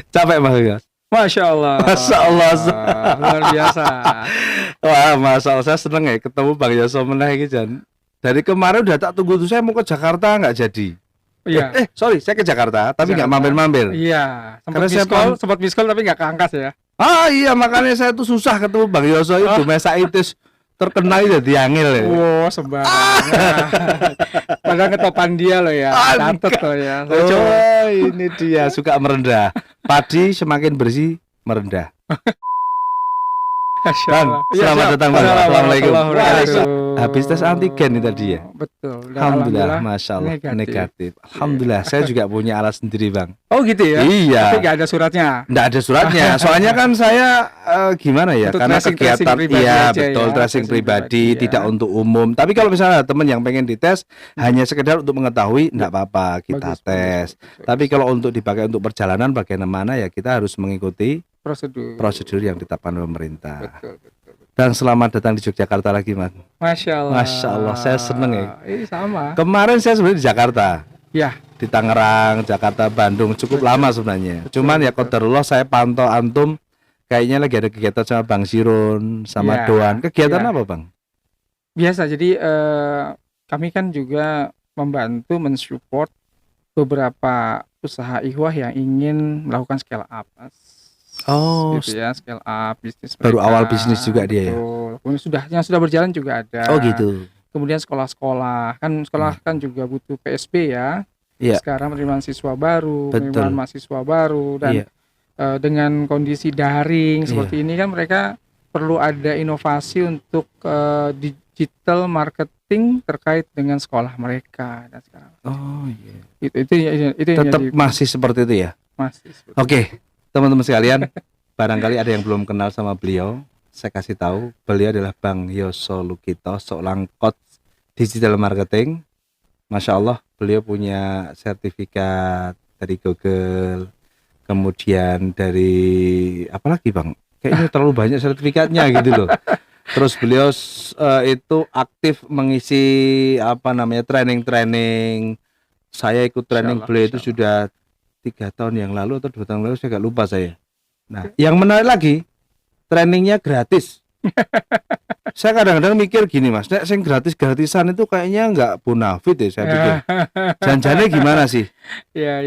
Capek Bang Yos? Masya Allah. Masya Allah. Luar biasa. Wah, Masya Allah, saya seneng ya ketemu Bang Yoso meneh iki Jan. Dari kemarin udah tak tunggu tuh, saya mau ke Jakarta nggak jadi. Iya. Sorry, saya ke Jakarta tapi nggak Jakarta. mampir-mampir. Iya. Karena Sempat miss call tapi nggak keangkat ya. Iya, makanya saya tuh susah ketemu Bang Yoso itu. Mesa itis terkenal jadi angel ya. Wow, sembarangan. Padahal ngetopan dia loh ya. Catet loh ya. Ini dia suka merendah. Padi semakin bersih merendah. Bang, selamat datang Bang. Assalamualaikum. Habis tes antigen nih tadi ya. Betul. Alhamdulillah, Masya Allah negatif. Alhamdulillah, saya juga punya alat sendiri Bang. Oh gitu ya? Iya. Tapi nggak ada suratnya. Nggak ada suratnya. Soalnya kan saya gimana ya? Untuk karena tracing kegiatan pribadi iya aja betul ya, tracing tracing pribadi pribadi, tidak ya. untuk umum. Tapi kalau misalnya teman yang pengen dites hanya sekedar untuk mengetahui, nggak apa-apa kita Bagus, tes. bagus. Tapi kalau untuk dipakai untuk perjalanan bagaimana ya kita harus mengikuti prosedur yang ditetapkan pemerintah. Betul. Dan selamat datang di Yogyakarta lagi Mas. Masya Allah. Masya Allah, saya seneng ya. Ini sama. Kemarin saya sebenarnya di Jakarta. Ya. Di Tangerang, Jakarta, Bandung cukup lama sebenarnya. Cuman ya qadarullah saya pantau antum kayaknya lagi ada kegiatan sama Bang Sirun, sama Ya, Doan. Kegiatan ya. apa Bang? Biasa. Jadi kami kan juga membantu mensupport beberapa usaha ikhwah yang ingin melakukan scale up. Oh, gitu ya, scale up bisnis baru mereka. awal bisnis juga dia ya? Kemudian yang sudah berjalan juga ada. Oh gitu. Kemudian sekolah-sekolah kan juga butuh PSB ya. Iya. Sekarang penerimaan siswa baru, Betul. penerimaan mahasiswa baru, dan Iya. dengan kondisi daring Iya. seperti ini kan mereka perlu ada inovasi untuk digital marketing terkait dengan sekolah mereka dan sekarang. Oh iya. Itu yang Tetap jadi masih seperti itu ya? masih. Oke, teman-teman sekalian, barangkali ada yang belum kenal sama beliau. Saya kasih tahu, beliau adalah Bang Yoso Lukito, seorang coach digital marketing. Masya Allah, beliau punya sertifikat dari Google, kemudian dari apa lagi Bang? Kayaknya terlalu banyak sertifikatnya gitu loh. Terus beliau itu aktif mengisi training. Saya ikut training beliau itu sudah 3 tahun yang lalu atau 2 tahun lalu, saya agak lupa saya. Nah, yang menarik lagi, trainingnya gratis. Saya kadang-kadang mikir gini Mas, nek sing gratisan itu kayaknya nggak bonafit ya saya pikir. Janjiannya gimana sih? Ya.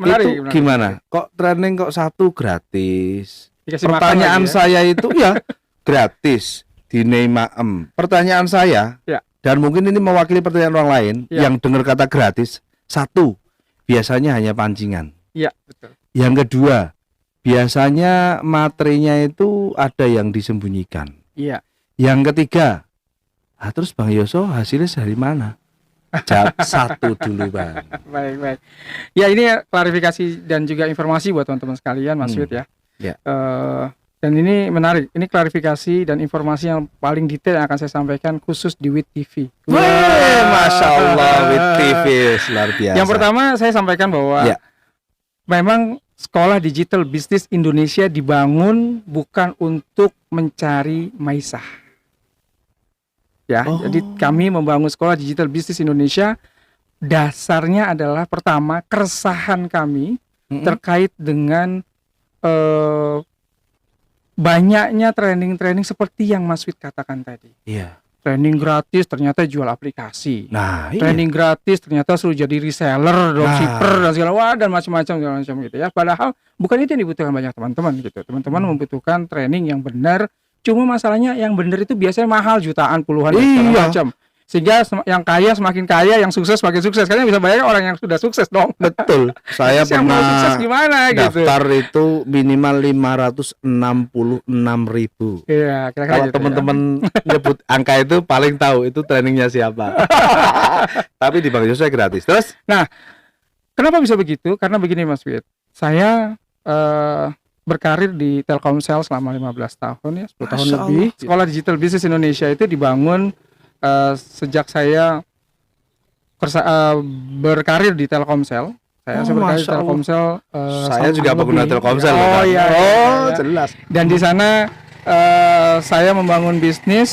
Menarik, Itu gimana? Kok training kok satu gratis? Dikasih Pertanyaan makan lagi ya? saya itu ya gratis di Neimaem. Pertanyaan saya, Ya. dan mungkin ini mewakili pertanyaan orang lain Ya. yang dengar kata gratis. Satu, biasanya hanya pancingan. Iya, betul. Yang kedua, biasanya materinya itu ada yang disembunyikan. Iya. Yang ketiga, terus Bang Yoso hasilnya dari mana? Jawab satu dulu Bang. Baik. Ya, ini klarifikasi dan juga informasi buat teman-teman sekalian, Mas Wid ya. Ya. Dan ini menarik. Ini klarifikasi dan informasi yang paling detail yang akan saya sampaikan khusus di WIT TV. Masya Allah, WIT TV luar biasa. Yang pertama saya sampaikan bahwa Ya. memang Sekolah Digital Bisnis Indonesia dibangun bukan untuk mencari maisah. Ya, jadi kami membangun Sekolah Digital Bisnis Indonesia dasarnya adalah pertama keresahan kami terkait dengan banyaknya training seperti yang Mas Wid katakan tadi. Iya. Training gratis ternyata jual aplikasi. Nah, iya. Training gratis ternyata suruh jadi reseller, dropshipper dan segala macam gitu ya. Padahal bukan itu yang dibutuhkan banyak teman-teman gitu. Teman-teman membutuhkan training yang benar. Cuma masalahnya yang benar itu biasanya mahal jutaan, puluhan dan segala macam. Sehingga yang kaya semakin kaya, yang sukses semakin sukses. Karena bisa bayar orang yang sudah sukses dong. Betul. Saya yang mau sukses gimana daftar gitu. itu minimal 566.000. Iya, kira-kira Kalau gitu teman-teman nyebut angka itu paling tahu itu trainingnya siapa. Tapi di Bang Yoso gratis. Terus? Nah, kenapa bisa begitu? Karena begini Mas Wid. Saya berkarir di Telkomsel selama 15 tahun ya, 10 tahun lebih. Sekolah Digital Bisnis Indonesia itu dibangun sejak saya berkarir di Telkomsel. Saya berkarir di Telkomsel. Saya juga pengguna Telkomsel. Iya. Jelas. Dan di sana saya membangun bisnis,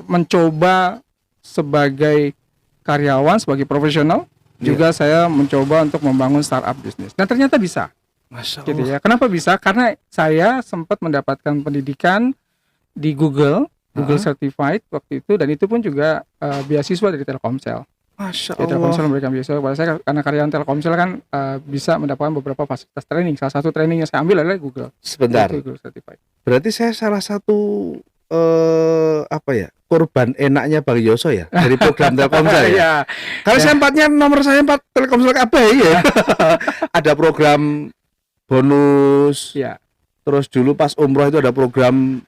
mencoba sebagai karyawan, sebagai profesional. juga saya mencoba untuk membangun startup bisnis. Dan ternyata bisa, Masya gitu Allah. ya. Kenapa bisa? Karena saya sempat mendapatkan pendidikan di Google Heeh. Certified waktu itu, dan itu pun juga beasiswa dari Telkomsel. Masya Jadi Telkomsel Allah. memberikan beasiswa kepada saya karena karyawan Telkomsel kan bisa mendapatkan beberapa fasilitas training. Salah satu training yang saya ambil adalah Google, Sebentar. yaitu Google Certified. Berarti saya salah satu apa ya, korban enaknya Bang Yoso ya dari program Telkomsel ya. Iya, Kalau Ya. saya empatnya nomor saya 4 Telkomsel kabeh ya. Ada program bonus. iya, Terus dulu pas umroh itu ada program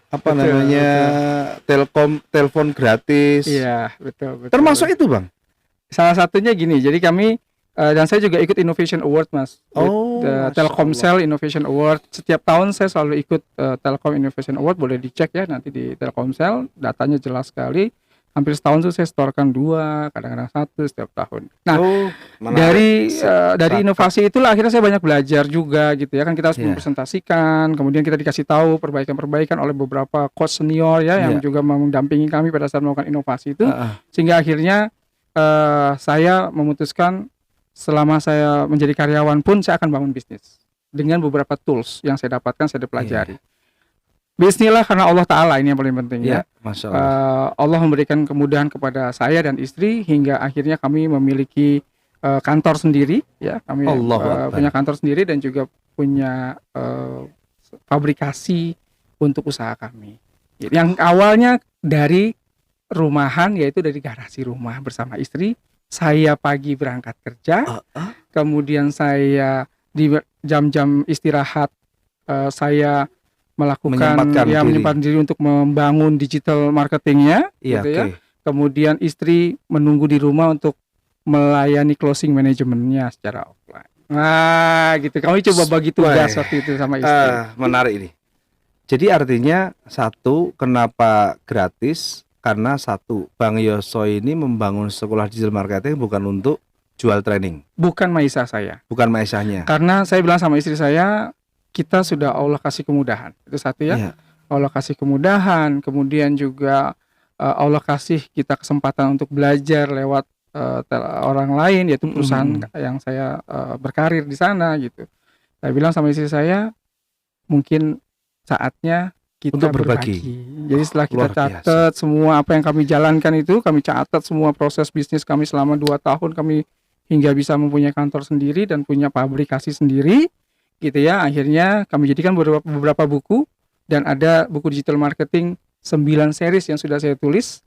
apa betul, namanya, telepon gratis. iya, betul. Termasuk itu Bang. Salah satunya gini, jadi kami dan saya juga ikut Innovation Award, Mas. Oh, The Masya Telkomsel Innovation Award. Setiap tahun saya selalu ikut Telkom Innovation Award, boleh dicek ya nanti di Telkomsel, datanya jelas sekali. Hampir setahun tuh saya setorkan 2, kadang-kadang 1 setiap tahun. Nah, Oh, menarik. dari inovasi itulah akhirnya saya banyak belajar juga gitu ya, kan kita harus Iya. mempresentasikan, kemudian kita dikasih tahu perbaikan-perbaikan oleh beberapa coach senior ya yang Iya. juga mendampingi kami pada saat melakukan inovasi itu, Heeh. sehingga akhirnya saya memutuskan selama saya menjadi karyawan pun saya akan bangun bisnis dengan beberapa tools yang saya dapatkan, saya pelajari. Bismillah, karena Allah Ta'ala ini yang paling penting Iya, ya. Masya Allah. Allah memberikan kemudahan kepada saya dan istri hingga akhirnya kami memiliki kantor sendiri ya. Kami Allahu Akbar. punya kantor sendiri dan juga punya fabrikasi untuk usaha kami. Yang awalnya dari rumahan, yaitu dari garasi rumah bersama istri. Saya pagi berangkat kerja, kemudian saya di jam-jam istirahat saya menyempatkan diri untuk membangun digital marketingnya, Iya, gitu ya. oke. Kemudian istri menunggu di rumah untuk melayani closing manajemennya secara offline. Nah, gitu. Kami coba bagi tugas Wah. waktu itu sama istri. Menarik ini. Jadi artinya satu, kenapa gratis? Karena satu, Bang Yoso ini membangun sekolah digital marketing bukan untuk jual training, Bukan maisah saya. bukan maisahnya. Karena saya bilang sama istri saya, kita sudah Allah kasih kemudahan. Itu satu ya. Iya. Allah kasih kemudahan, kemudian juga Allah kasih kita kesempatan untuk belajar lewat orang lain, yaitu perusahaan yang saya berkarir di sana gitu. Saya bilang sama istri saya, mungkin saatnya kita Untuk berbagi. Jadi setelah kita Luar biasa. catat semua apa yang kami jalankan itu, kami catat semua proses bisnis kami selama 2 tahun, kami hingga bisa mempunyai kantor sendiri dan punya pabrikasi sendiri, gitu ya. Akhirnya kami jadikan beberapa buku, dan ada buku digital marketing 9 series yang sudah saya tulis,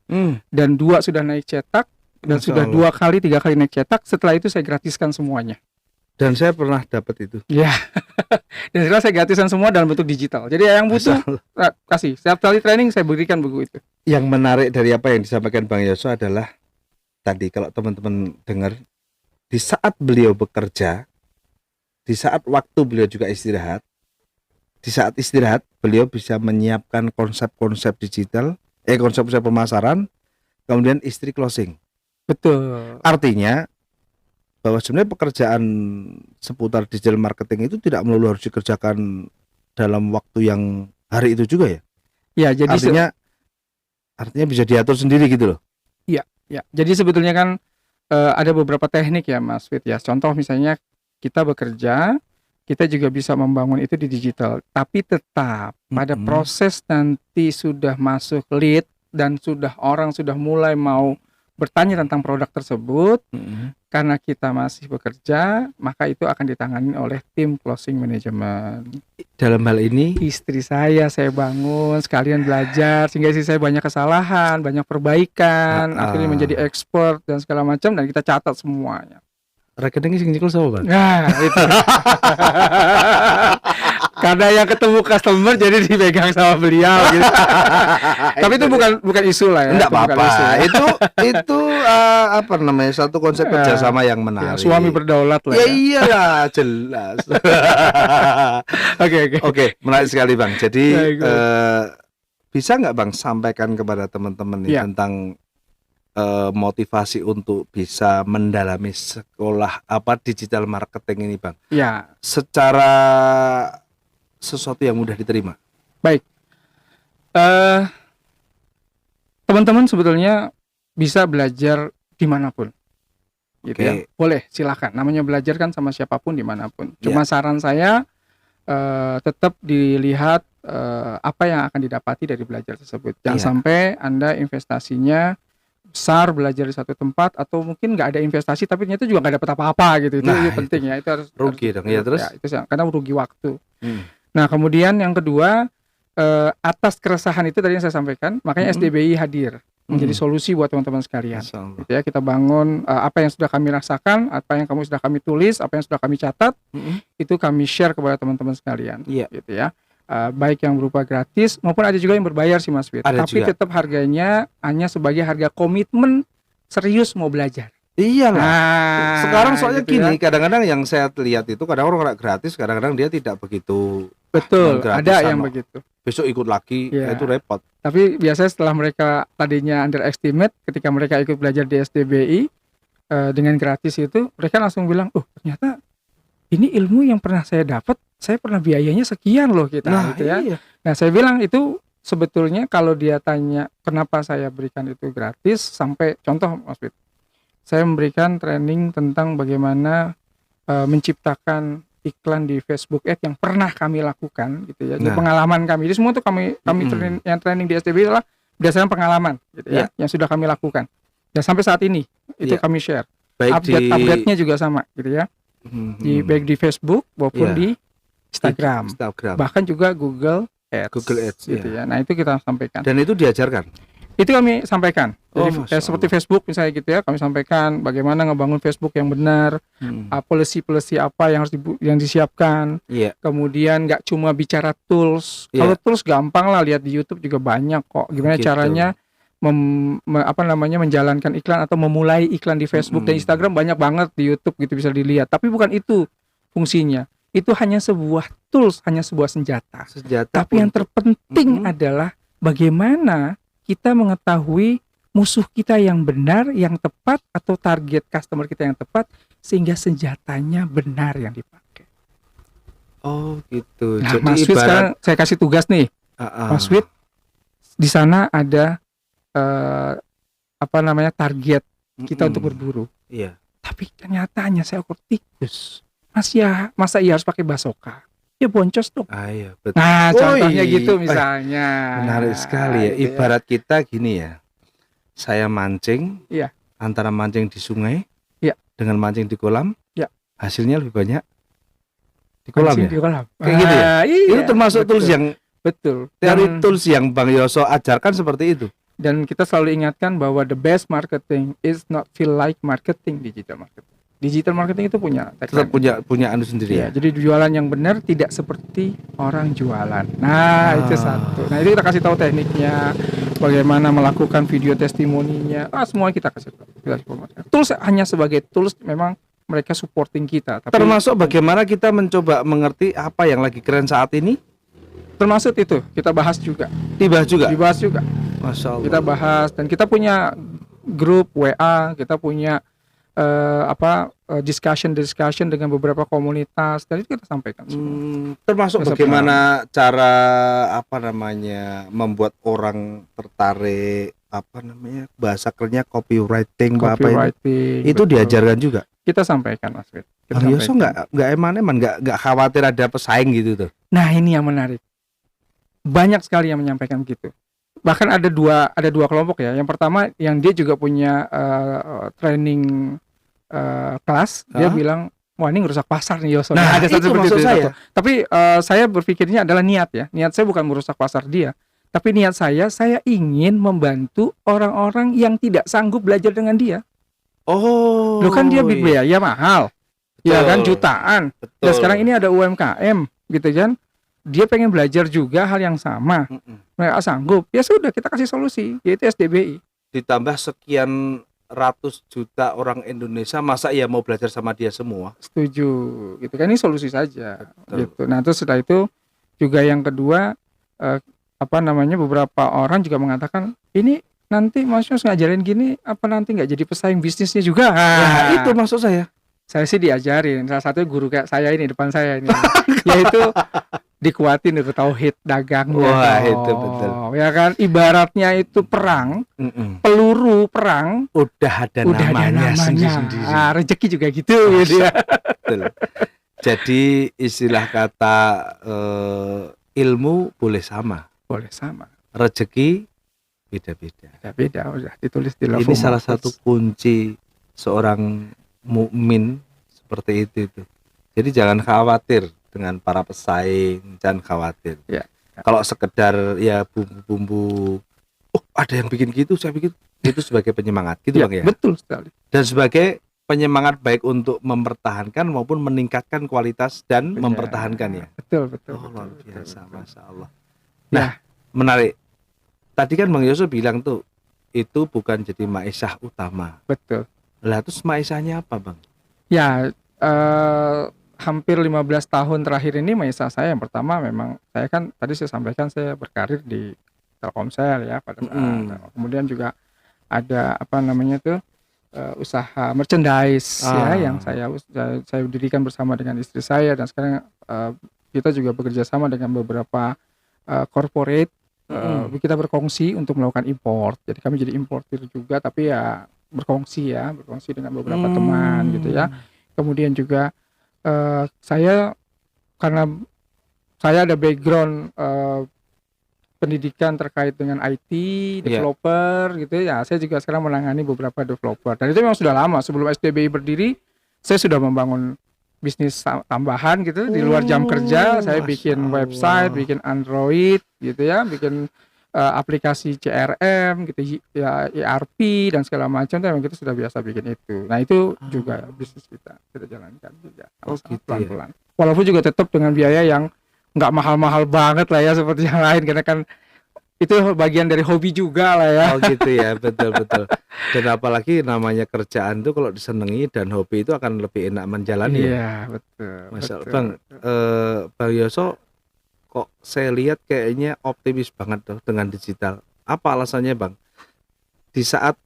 dan 2 sudah naik cetak, dan Masya sudah Allah. 2 kali 3 kali naik cetak. Setelah itu saya gratiskan semuanya. Dan saya pernah dapat itu. Ya. Dan setelah saya gratiskan semua dalam bentuk digital. Jadi yang butuh Masya Allah. kasih. Setiap kali training saya berikan buku itu. Yang menarik dari apa yang disampaikan Bang Yoso adalah tadi, kalau teman-teman dengar, di saat beliau bekerja, di saat waktu beliau juga istirahat, di saat istirahat beliau bisa menyiapkan konsep-konsep digital, konsep-konsep pemasaran, kemudian istri closing. Betul. Artinya bahwa sebenarnya pekerjaan seputar digital marketing itu tidak melulu harus dikerjakan dalam waktu yang hari itu juga ya. Ya, jadi Artinya bisa diatur sendiri gitu loh. ya, jadi sebetulnya kan ada beberapa teknik ya Mas Fit ya. Contoh misalnya kita bekerja, kita juga bisa membangun itu di digital. Tapi tetap pada proses nanti sudah masuk lead dan orang sudah mulai mau bertanya tentang produk tersebut, karena kita masih bekerja, maka itu akan ditangani oleh tim closing management. Dalam hal ini Istri saya bangun sekalian belajar, sehingga istri saya banyak kesalahan, banyak perbaikan, akhirnya menjadi expert dan segala macam, dan kita catat semuanya. rekeningnya sing nyikul sama Bang? Nah, itu. Karena yang ketemu customer jadi dipegang sama beliau gitu. Tapi itu bukan isu lah ya. Enggak Itu bukan apa-apa. isu ya. Itu apa namanya, satu konsep kerjasama yang Ya, menarik. suami berdaulat lah Ya ya. iyalah, jelas. Oke, menarik sekali Bang. Jadi Baik. bisa nggak Bang sampaikan kepada teman-teman nih Ya. tentang motivasi untuk bisa mendalami sekolah digital marketing ini Bang, Ya, secara sesuatu yang mudah diterima. teman-teman sebetulnya bisa belajar dimanapun. gitu ya. Boleh, silakan. Namanya belajar kan sama siapapun dimanapun. Cuma saran saya tetap dilihat apa yang akan didapati dari belajar tersebut. Jangan sampai Anda investasinya besar belajar di satu tempat, atau mungkin nggak ada investasi tapi ternyata juga nggak dapat apa-apa gitu. Itu penting ya. Itu harus rugi dong ya, terus. Ya, itu karena rugi waktu. Nah, kemudian yang kedua, atas keresahan itu tadi yang saya sampaikan, makanya SDBI hadir menjadi solusi buat teman-teman sekalian. Gitu ya, kita bangun apa yang sudah kami rasakan, apa yang sudah kami tulis, apa yang sudah kami catat, itu kami share kepada teman-teman sekalian. Gitu ya. Baik yang berupa gratis maupun ada juga yang berbayar sih Mas Fit. Tapi tetap harganya hanya sebagai harga komitmen serius mau belajar. Iyalah. Sekarang soalnya gitu gini, kadang-kadang yang saya lihat itu kadang orang gratis, kadang-kadang dia tidak begitu. Betul, ada yang begitu. Besok ikut lagi, itu repot. Tapi biasanya setelah mereka tadinya underestimate, ketika mereka ikut belajar di SDBI dengan gratis itu, mereka langsung bilang, ternyata ini ilmu yang pernah saya dapat, saya pernah biayanya sekian loh kita, gitu ya. Nah, saya bilang itu sebetulnya kalau dia tanya kenapa saya berikan itu gratis, sampai contoh Mas Fit, saya memberikan training tentang bagaimana menciptakan iklan di Facebook Ads yang pernah kami lakukan, gitu ya. Jadi pengalaman kami, jadi semua itu kami training di SDB adalah berdasarkan pengalaman, gitu ya, yang sudah kami lakukan. Dan sampai saat ini itu kami share. Update-nya juga sama, gitu ya. Baik di Facebook maupun di Instagram. Bahkan juga Google Ads, gitu ya. Nah, itu kita sampaikan. Dan itu diajarkan. Itu kami sampaikan. Jadi seperti Facebook misalnya gitu ya, kami sampaikan bagaimana ngebangun Facebook yang benar, policy apa yang harus yang disiapkan. Kemudian nggak cuma bicara tools. Kalau tools gampang lah, lihat di YouTube juga banyak kok. Gimana caranya menjalankan iklan atau memulai iklan di Facebook dan Instagram, banyak banget di YouTube gitu, bisa dilihat. Tapi bukan itu fungsinya. Itu hanya sebuah tools, hanya sebuah senjata. Tapi yang terpenting adalah bagaimana kita mengetahui musuh kita yang benar, yang tepat, atau target customer kita yang tepat, sehingga senjatanya benar yang dipakai. Oh gitu. Nah, Mas Wid, sekarang saya kasih tugas nih. Mas Wid, di sana ada target kita untuk berburu. Tapi ternyata hanya seekor tikus. Masa iya harus pakai basoka? Ya boncos dong. Betul. Nah, contohnya gitu misalnya. Menarik sekali ya. Ibarat kita gini ya. Saya mancing. Antara mancing di sungai dengan mancing di kolam. Hasilnya lebih banyak di kolam ya. Kayak gitu ya. Itu termasuk tools yang teori tools yang Bang Yoso ajarkan seperti itu. Dan kita selalu ingatkan bahwa the best marketing is not feel like marketing, digital marketing. Digital marketing itu punya tetap punya anu sendiri ya. Jadi jualan yang benar tidak seperti orang jualan. Nah, itu satu. Nah, itu kita kasih tahu tekniknya, bagaimana melakukan video testimoninya. Semua kita kasih tahu. Tools hanya sebagai tools, memang mereka supporting kita. Tapi termasuk bagaimana kita mencoba mengerti apa yang lagi keren saat ini. Termasuk itu kita bahas juga. Dibahas juga. Masya Allah. Kita bahas, dan kita punya grup WA, kita punya discussion dengan beberapa komunitas, dan itu kita sampaikan semua. Termasuk bagaimana cara membuat orang tertarik, bahasa kerennya copywriting. Itu betul. diajarkan juga. Kita sampaikan, Mas Fit. Bang Yoso nggak eman-eman, nggak khawatir ada pesaing gitu tuh. Nah, ini yang menarik. Banyak sekali yang menyampaikan gitu. Bahkan ada dua kelompok ya. Yang pertama yang dia juga punya training kelas, dia bilang, wah ini ngerusak pasar nih Yoso. Nah, ada satu maksud saya. Tapi saya berpikirnya adalah niat ya. Niat saya bukan merusak pasar dia, tapi niat saya ingin membantu orang-orang yang tidak sanggup belajar dengan dia. Loh kan dia biaya mahal. Ya kan, jutaan. Dan sekarang ini ada UMKM gitu kan. Dia pengen belajar juga hal yang sama. Mereka sanggup. Ya sudah, kita kasih solusi, yaitu SDBI. Ditambah sekian ratus juta orang Indonesia, masa ya mau belajar sama dia semua? Setuju, gitu kan, ini solusi saja. Gitu. Nah, terus setelah itu juga yang kedua, beberapa orang juga mengatakan, ini nanti Mas Yos ngajarin gini, apa nanti nggak jadi pesaing bisnisnya juga? Nah, itu maksud saya. Saya sih diajarin, salah satunya guru kayak saya ini, depan saya ini, yaitu dikuatin itu tauhid dagangnya. Wah, dong. itu betul. Ya kan, ibaratnya itu perang, peluru perang Udah ada udah ada namanya namanya. sendiri-sendiri. Rezeki juga gitu gitu ya. Betul. Jadi istilah kata ilmu boleh sama, Boleh sama. rezeki beda-beda. Beda udah ditulis di Ini salah satu kunci seorang mukmin seperti itu. Jadi jangan khawatir dengan para pesaing, jangan khawatir. Ya. Kalau sekedar ya bumbu-bumbu, oh ada yang bikin gitu, saya bikin itu sebagai penyemangat, gitu Bang ya. Betul sekali. Dan sebagai penyemangat baik untuk mempertahankan maupun meningkatkan kualitas dan mempertahankan ya. Betul. Oh, luar biasa, Masya Allah. Ya. Nah, menarik. Tadi kan Bang Yoso bilang tuh itu bukan jadi maisha utama. Betul. Lah terus maishahnya apa Bang? Ya, hampir 15 tahun terakhir ini maisha saya yang pertama memang saya kan tadi saya sampaikan saya berkarir di Telkomsel ya pada saat. Kemudian juga ada apa namanya tuh usaha merchandise ya yang saya dirikan bersama dengan istri saya, dan sekarang kita juga bekerja sama dengan beberapa corporate. Kita berkongsi untuk melakukan import. Jadi kami jadi importir juga, tapi ya berkongsi dengan beberapa teman gitu ya. Kemudian juga saya karena saya ada background pendidikan terkait dengan IT, developer gitu ya. Saya juga sekarang menangani beberapa developer. Dan itu memang sudah lama, sebelum SDBI berdiri, saya sudah membangun bisnis tambahan gitu di luar jam kerja. Saya bikin website, bikin Android gitu ya, bikin aplikasi CRM gitu ya, ERP dan segala macam. Memang kita sudah biasa bikin itu. Nah itu juga bisnis kita jalankan juga gitu pelan-pelan. Walaupun juga tetap dengan biaya yang nggak mahal-mahal banget lah ya seperti yang lain, karena kan itu bagian dari hobi juga lah ya. Oh gitu ya, betul. Dan apalagi namanya kerjaan tuh kalau disenangi dan hobi itu akan lebih enak menjalani. Iya, betul. Masya Allah. Bang, Bang Yoso kok saya lihat kayaknya optimis banget tuh dengan digital. Apa alasannya Bang? Di saat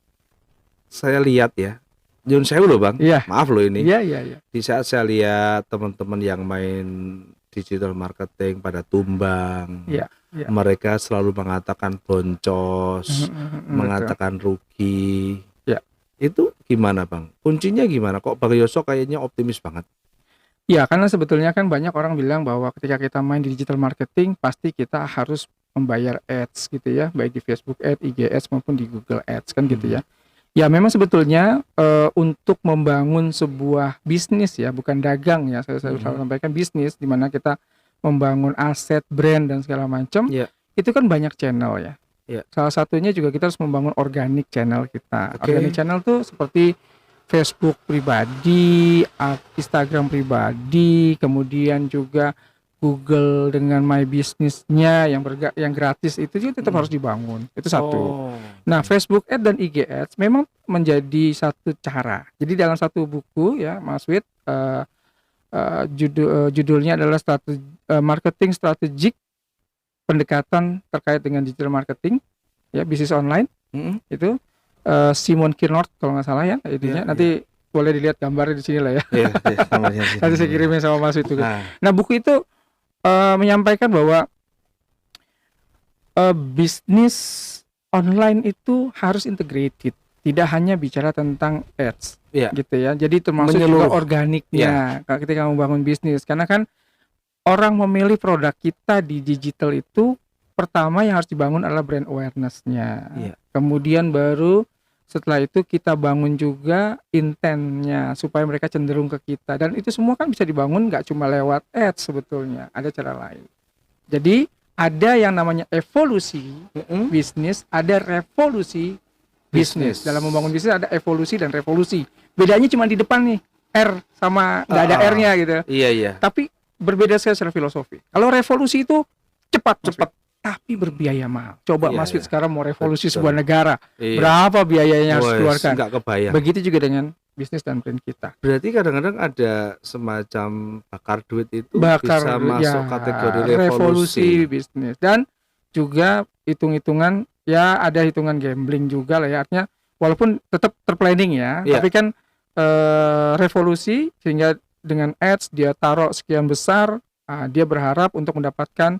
saya lihat ya, Nyun Sewu loh Bang, maaf loh ini. Iya. Di saat saya lihat teman-teman yang main digital marketing pada tumbang. Mereka selalu mengatakan boncos, mengatakan rugi. Itu gimana Bang? Kuncinya gimana? Kok Bang Yoso kayaknya optimis banget? Ya, karena sebetulnya kan banyak orang bilang bahwa ketika kita main di digital marketing pasti kita harus membayar ads gitu ya, baik di Facebook Ads, IG Ads maupun di Google Ads kan gitu ya. Ya memang sebetulnya untuk membangun sebuah bisnis ya, bukan dagang ya, saya selalu sampaikan bisnis di mana kita membangun aset, brand dan segala macam. Itu kan banyak channel ya. Salah satunya juga kita harus membangun organic channel kita. Organic channel tuh seperti Facebook pribadi, Instagram pribadi, kemudian juga Google dengan My Business-nya yang gratis itu juga tetap harus dibangun. Itu satu. Nah, Facebook Ads dan IG Ads memang menjadi satu cara. Jadi dalam satu buku ya, Mas Wid, judulnya adalah marketing strategik pendekatan terkait dengan digital marketing ya, bisnis online. Itu Simon Kierkegaard kalau nggak salah ya idenya. Nanti boleh dilihat gambarnya di sini lah ya. Nanti saya kirimin sama Mas itu. Nah buku itu menyampaikan bahwa bisnis online itu harus integrated, tidak hanya bicara tentang ads, gitu ya. Jadi termasuk juga organiknya ketika membangun bisnis. Karena kan orang memilih produk kita di digital itu pertama yang harus dibangun adalah brand awareness-nya. Kemudian baru setelah itu kita bangun juga intentnya supaya mereka cenderung ke kita, dan itu semua kan bisa dibangun nggak cuma lewat ads, sebetulnya ada cara lain. Jadi ada yang namanya evolusi bisnis, ada revolusi bisnis. Dalam membangun bisnis ada evolusi dan revolusi. Bedanya cuma di depan nih, R sama nggak ada R-nya gitu. Tapi berbeda secara filosofi. Kalau revolusi itu cepat, tapi berbiaya mahal. Coba Mas Fit sekarang mau revolusi sebuah negara, berapa biayanya harus keluarkan? Nggak kebayang. Begitu juga dengan bisnis dan brand kita. Berarti kadang-kadang ada semacam bakar duit itu bisa masuk kategori revolusi bisnis. Dan juga hitung-hitungan ya, ada hitungan gambling juga lah ya, artinya walaupun tetap terplanning ya, tapi kan revolusi sehingga dengan ads dia taruh sekian besar, Dia berharap untuk mendapatkan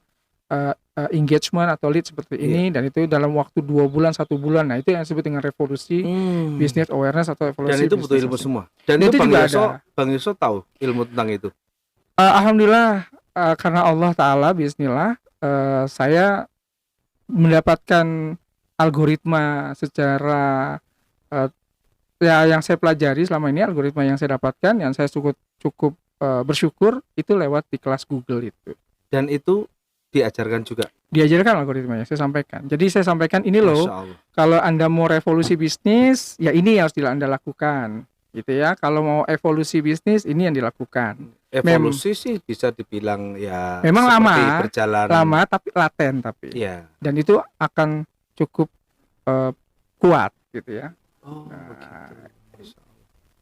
engagement atau lead seperti ini, dan itu dalam waktu 2 bulan, 1 bulan. Nah, itu yang disebut dengan revolusi business awareness atau Dan evolusi itu butuh business ilmu masing. semua. Dan Dan itu itu juga ada. Bang Yoso tahu ilmu tentang itu. Alhamdulillah, karena Allah Ta'ala, bismillah, saya mendapatkan algoritma secara ya yang saya pelajari selama ini, algoritma yang saya dapatkan, yang saya cukup bersyukur itu lewat di kelas Google itu. Dan itu diajarkan juga. Diajarkan algoritmanya, saya sampaikan. Jadi saya sampaikan ini loh, Masya Allah. kalau Anda mau revolusi bisnis, ya ini yang harus Anda lakukan, gitu ya. Kalau mau evolusi bisnis, ini yang dilakukan. Evolusi sih bisa dibilang ya Memang seperti lama, berjalan. lama tapi laten tapi. Iya. Dan itu akan cukup kuat, gitu ya. Oh, Nah, begitu.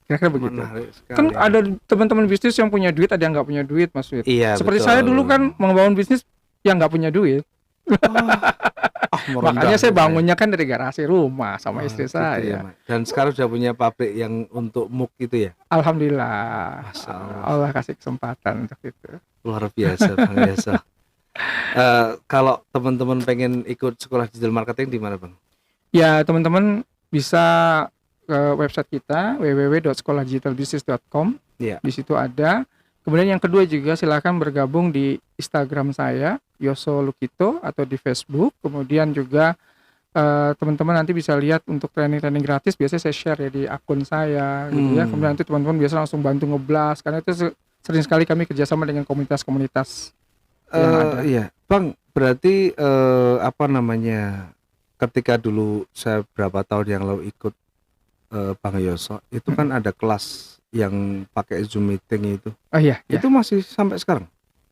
kira-kira begitu. Menarik sekali. Kan ada teman-teman bisnis yang punya duit, ada yang nggak punya duit, Mas Wid. Iya, Seperti betul. saya dulu kan membangun bisnis yang nggak punya duit. Makanya saya bangunnya kan dari garasi rumah sama istri gitu saya. ya, Mas. Dan sekarang sudah punya pabrik yang untuk muk itu ya. Alhamdulillah. Masya Allah. Allah kasih kesempatan untuk itu. Luar biasa Bang Yoso. Kalau teman-teman pengen ikut sekolah digital marketing di mana, Bang? Ya, teman-teman bisa ke website kita www.sekolahdigitalbusiness.com. Iya. Di situ ada. Kemudian yang kedua juga silakan bergabung di Instagram saya Yoso Lukito atau di Facebook. Kemudian juga teman-teman nanti bisa lihat untuk training-training gratis, biasanya saya share ya di akun saya gitu ya. Kemudian nanti teman-teman biasa langsung bantu nge-blast, karena itu sering sekali kami kerjasama dengan komunitas-komunitas yang ada. Iya, Bang. Berarti apa namanya? Ketika dulu saya berapa tahun yang lalu ikut Bang Yoso, itu kan ada kelas yang pakai Zoom meeting itu. Oh iya, Itu masih sampai sekarang?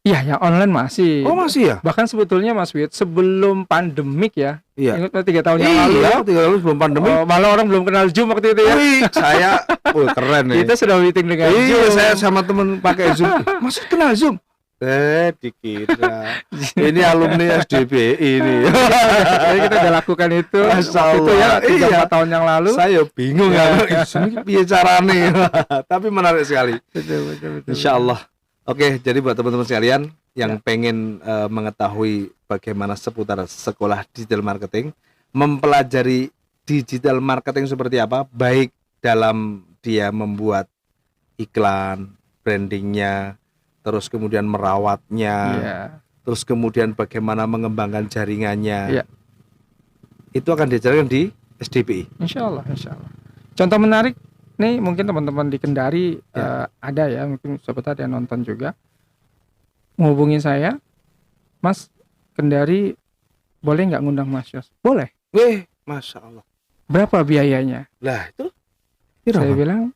iya, yang online masih. Oh, masih ya? Bahkan sebetulnya Mas Wid, sebelum pandemik ya, Iya. ingat 3 tahun yang lalu ya, 3 tahun sebelum pandemi. malah orang belum kenal Zoom waktu itu ya. Wih, saya keren ya. Kita sudah meeting dengan Iya, Zoom. saya sama temen pakai Zoom. Masih kenal Zoom? Dikira. Ini alumni SDBI ini. Jadi kita udah lakukan itu Masya waktu itu ya, Allah. 3-4 tahun yang lalu. Saya bingung ya. Ini piye carane. Tapi menarik sekali. Betul. Insyaallah. Oke, jadi buat teman-teman sekalian yang pengen mengetahui bagaimana seputar sekolah digital marketing, mempelajari digital marketing seperti apa, baik dalam dia membuat iklan, brandingnya, terus kemudian merawatnya, terus kemudian bagaimana mengembangkan jaringannya, itu akan diajarkan di SDBI. Insya Allah. Contoh menarik nih, mungkin teman-teman di Kendari ada ya, mungkin sobat ada yang nonton juga, menghubungi saya, Mas, Kendari boleh nggak ngundang Mas Yos? Boleh. Masya Allah. Berapa biayanya? Lah itu saya bilang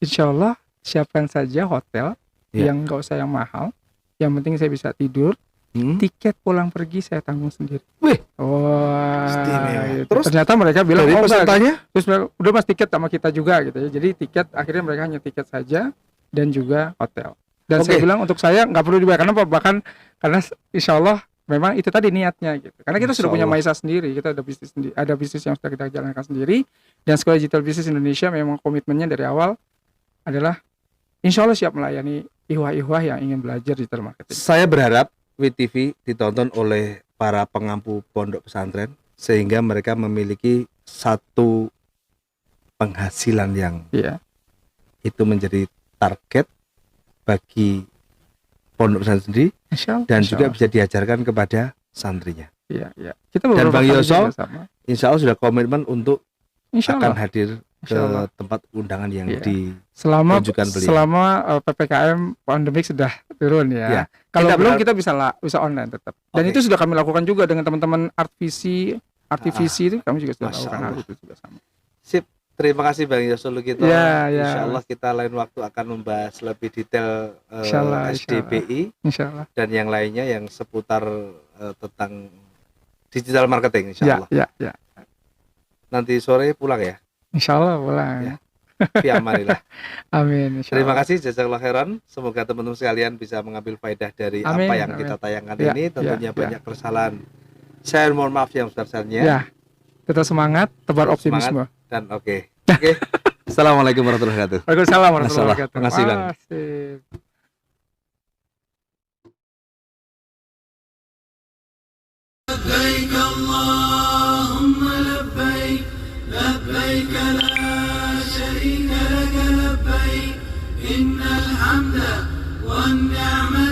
insya Allah siapkan saja hotel yang nggak usah yang mahal, yang penting saya bisa tidur. Tiket pulang pergi saya tanggung sendiri. Istimewa. Terus ternyata mereka bilang, dari pesertanya, terus udah Mas tiket sama kita juga gitu ya. Jadi tiket, akhirnya mereka hanya tiket saja dan juga hotel. Dan saya bilang untuk saya nggak perlu dibayar, karena bahkan karena insya Allah memang itu tadi niatnya gitu. Karena kita sudah punya Maisa sendiri, kita ada bisnis sendiri, ada bisnis yang sudah kita jalankan sendiri, dan Sekolah Digital Business Indonesia memang komitmennya dari awal adalah insya Allah siap melayani ihwah-ihwah yang ingin belajar digital marketing. Saya berharap WTV ditonton oleh para pengampu pondok pesantren sehingga mereka memiliki satu penghasilan yang itu menjadi target bagi pondok pesantren sendiri, dan juga bisa diajarkan kepada santrinya. Kita dan Bang Yoso insya Allah sudah komitmen untuk akan hadir ke tempat undangan yang ditunjukkan beliau. Selama PPKM pandemik sudah turun ya. Kalau belum kita bisa online tetap. Dan itu sudah kami lakukan juga dengan teman-teman Artvisi itu kami juga sudah lakukan hal itu juga sama. Sip, terima kasih Bang Yoso Lukito. Insya Allah kita lain waktu akan membahas lebih detail SDBI dan yang lainnya yang seputar tentang digital marketing insya Allah. Nanti sore pulang ya. Insya Allah pulang. Fiamanilah. Amin. Terima kasih jazakallahu khairan. Semoga teman-teman sekalian bisa mengambil faedah dari apa yang kita tayangkan ini. Tentunya banyak kesalahan. Saya mohon maaf yang besar-besarnya. Tetap semangat, tebar optimisme. Dan oke. Assalamualaikum warahmatullahi wabarakatuh. Waalaikumsalam warahmatullahi wabarakatuh. Terima kasih Bang. والنعمة